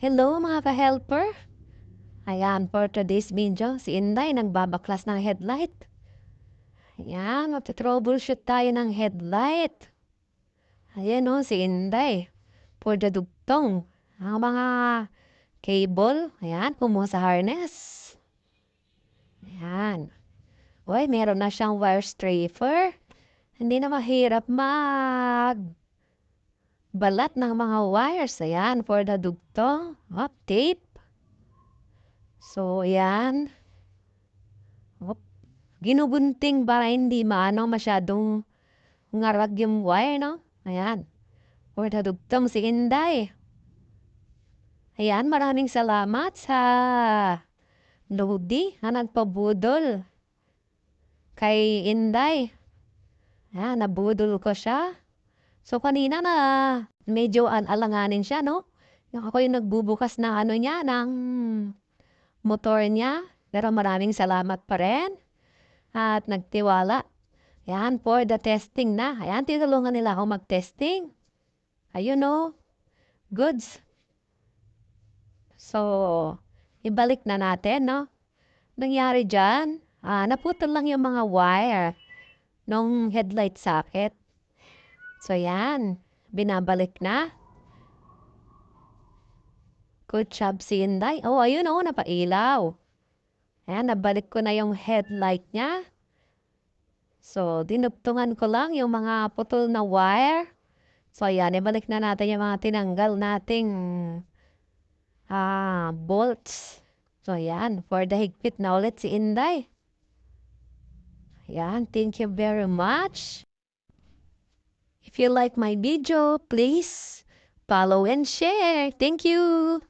Hello mga ka-helper! Ayan, for today's video, si Inday nagbabaklas ng headlight. Ayan, magta-troubleshoot tayo ng headlight. Ayan o, si Inday. For the dugtong. Ang mga cable, ayan, kumuha sa harness. Ayan. Uy, meron na siyang wire straifer. Hindi na mahirap balat ng mga wires. Ayan, for the dugtong. Tape. So, ayan. Ginugunting para hindi masyadong ngarag yung wire, no? Ayan. For the dugtong si Inday. Ayan, maraming salamat sa Lodi na nagpabudol kay Inday. Ayan, nabudol ko siya. So, kanina na medyo alanganin siya, no? Ako yung nagbubukas ng niya, ng motor niya. Pero maraming salamat pa rin. At nagtiwala. Ayan, for the testing na. Ayan, tinulungan nila ako mag-testing. Ayun o. Goods. So, ibalik na natin, no? Nangyari dyan, naputol lang yung mga wire nung headlight socket. So, yan. Binabalik na. Good job, si Inday. Oh, ayun o, napailaw. Ayan, nabalik ko na yung headlight niya. So, dinugtungan ko lang yung mga putol na wire. So, ayan, ibalik na natin yung mga tinanggal nating bolts. So, ayan, for the higpit na ulit si Inday. Ayan, thank you very much. If you like my video, please follow and share. Thank you.